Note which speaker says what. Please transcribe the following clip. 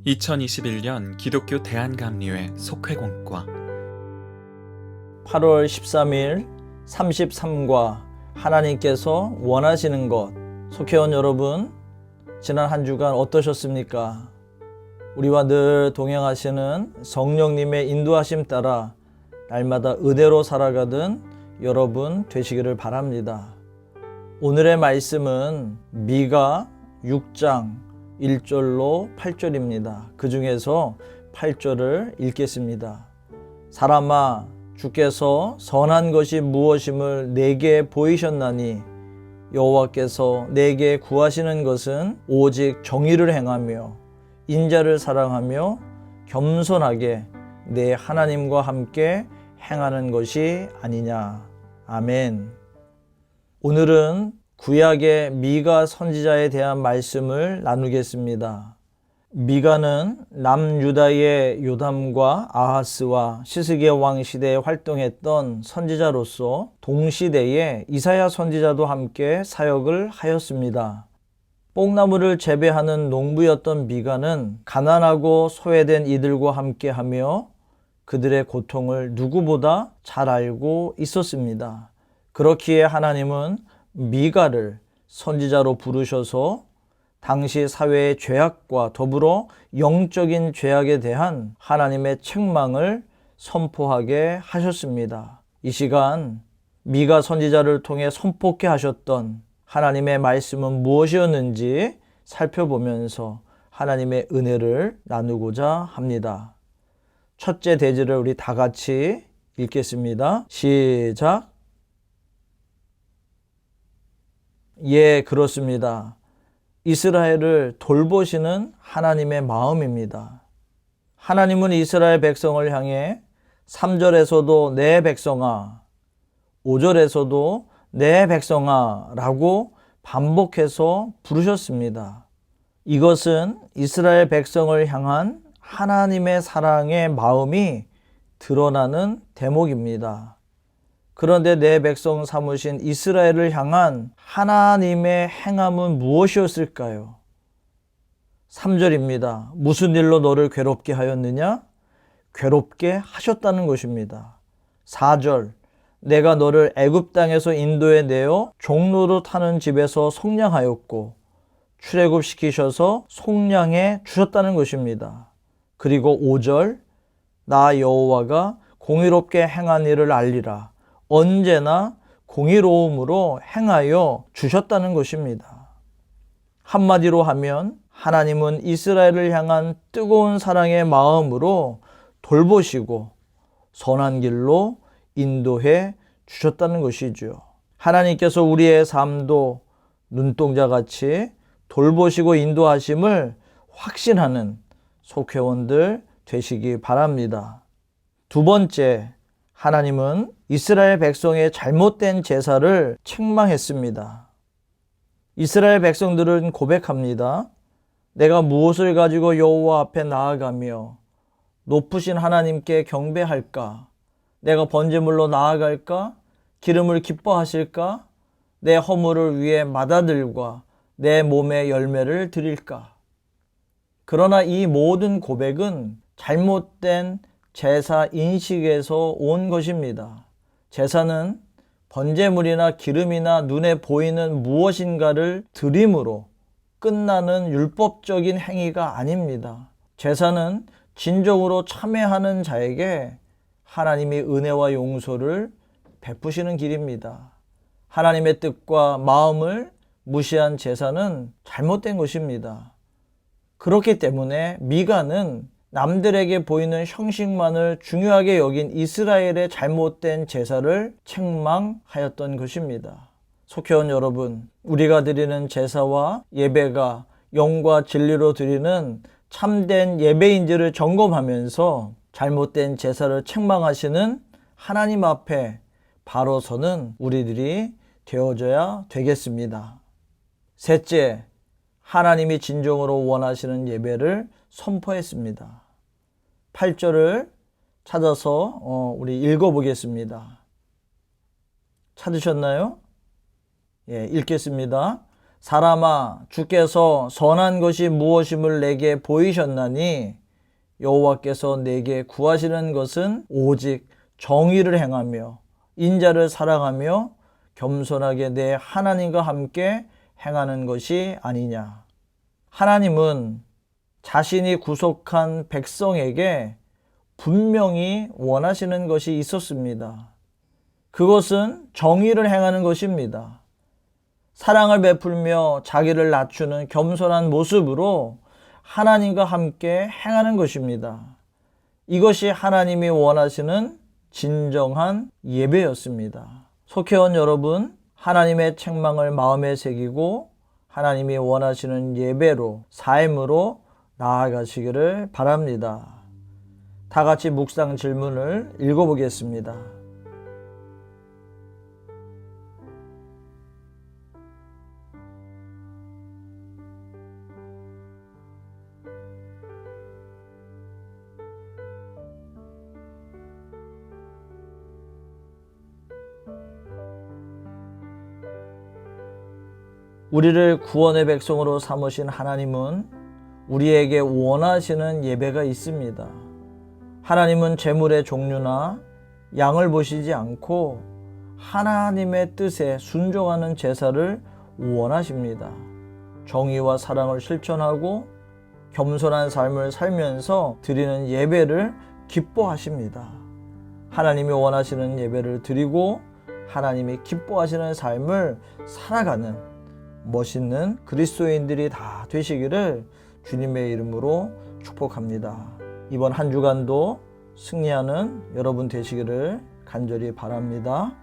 Speaker 1: 2021년 기독교 대한감리회 속회공과
Speaker 2: 8월 13일 33과 하나님께서 원하시는 것. 속회원 여러분, 지난 한 주간 어떠셨습니까? 우리와 늘 동행하시는 성령님의 인도하심 따라 날마다 의대로 살아가던 여러분 되시기를 바랍니다. 오늘의 말씀은 미가 6장 1절로 8절입니다. 그 중에서 8절을 읽겠습니다. 사람아, 주께서 선한 것이 무엇임을 내게 보이셨나니 여호와께서 내게 구하시는 것은 오직 정의를 행하며 인자를 사랑하며 겸손하게 내 하나님과 함께 행하는 것이 아니냐. 아멘. 오늘은 구약의 미가 선지자에 대한 말씀을 나누겠습니다. 미가는 남유다의 요담과 아하스와 시스기야 왕 시대에 활동했던 선지자로서 동시대에 이사야 선지자도 함께 사역을 하였습니다. 뽕나무를 재배하는 농부였던 미가는 가난하고 소외된 이들과 함께하며 그들의 고통을 누구보다 잘 알고 있었습니다. 그렇기에 하나님은 미가를 선지자로 부르셔서 당시 사회의 죄악과 더불어 영적인 죄악에 대한 하나님의 책망을 선포하게 하셨습니다. 이 시간 미가 선지자를 통해 선포케 하셨던 하나님의 말씀은 무엇이었는지 살펴보면서 하나님의 은혜를 나누고자 합니다. 첫째 대지를 우리 다 같이 읽겠습니다. 시작. 예, 그렇습니다. 이스라엘을 돌보시는 하나님의 마음입니다. 하나님은 이스라엘 백성을 향해 3절에서도 내 백성아, 5절에서도 내 백성아 라고 반복해서 부르셨습니다. 이것은 이스라엘 백성을 향한 하나님의 사랑의 마음이 드러나는 대목입니다. 그런데 내 백성 삼으신 이스라엘을 향한 하나님의 행함은 무엇이었을까요? 3절입니다. 무슨 일로 너를 괴롭게 하였느냐? 괴롭게 하셨다는 것입니다. 4절. 내가 너를 애굽 땅에서 인도에 내어 종로로 타는 집에서 속량하였고 출애굽시키셔서 속량해 주셨다는 것입니다. 그리고 5절. 나 여호와가 공의롭게 행한 일을 알리라. 언제나 공의로움으로 행하여 주셨다는 것입니다. 한마디로 하면 하나님은 이스라엘을 향한 뜨거운 사랑의 마음으로 돌보시고 선한 길로 인도해 주셨다는 것이죠. 하나님께서 우리의 삶도 눈동자같이 돌보시고 인도하심을 확신하는 속회원들 되시기 바랍니다. 두 번째, 하나님은 이스라엘 백성의 잘못된 제사를 책망했습니다. 이스라엘 백성들은 고백합니다. 내가 무엇을 가지고 여호와 앞에 나아가며 높으신 하나님께 경배할까? 내가 번제물로 나아갈까? 기름을 기뻐하실까? 내 허물을 위해 맏아들과 내 몸의 열매를 드릴까? 그러나 이 모든 고백은 잘못된 제사 인식에서 온 것입니다. 제사는 번제물이나 기름이나 눈에 보이는 무엇인가를 드림으로 끝나는 율법적인 행위가 아닙니다. 제사는 진정으로 참회하는 자에게 하나님이 은혜와 용서를 베푸시는 길입니다. 하나님의 뜻과 마음을 무시한 제사는 잘못된 것입니다. 그렇기 때문에 미가는 남들에게 보이는 형식만을 중요하게 여긴 이스라엘의 잘못된 제사를 책망하였던 것입니다. 속회원 여러분, 우리가 드리는 제사와 예배가 영과 진리로 드리는 참된 예배인지를 점검하면서 잘못된 제사를 책망하시는 하나님 앞에 바로 서는 우리들이 되어져야 되겠습니다. 셋째, 하나님이 진정으로 원하시는 예배를 선포했습니다. 8절을 찾아서 우리 읽어보겠습니다. 찾으셨나요? 예, 읽겠습니다. 사람아, 주께서 선한 것이 무엇임을 내게 보이셨나니 여호와께서 내게 구하시는 것은 오직 정의를 행하며 인자를 사랑하며 겸손하게 내 하나님과 함께 행하는 것이 아니냐. 하나님은 자신이 구속한 백성에게 분명히 원하시는 것이 있었습니다. 그것은 정의를 행하는 것입니다. 사랑을 베풀며 자기를 낮추는 겸손한 모습으로 하나님과 함께 행하는 것입니다. 이것이 하나님이 원하시는 진정한 예배였습니다. 속회원 여러분, 하나님의 책망을 마음에 새기고 하나님이 원하시는 예배로, 삶으로 나아가시기를 바랍니다. 다 같이 묵상 질문을 읽어보겠습니다. 우리를 구원의 백성으로 삼으신 하나님은 우리에게 원하시는 예배가 있습니다. 하나님은 제물의 종류나 양을 보시지 않고 하나님의 뜻에 순종하는 제사를 원하십니다. 정의와 사랑을 실천하고 겸손한 삶을 살면서 드리는 예배를 기뻐하십니다. 하나님이 원하시는 예배를 드리고 하나님이 기뻐하시는 삶을 살아가는 멋있는 그리스도인들이 다 되시기를 주님의 이름으로 축복합니다. 이번 한 주간도 승리하는 여러분 되시기를 간절히 바랍니다.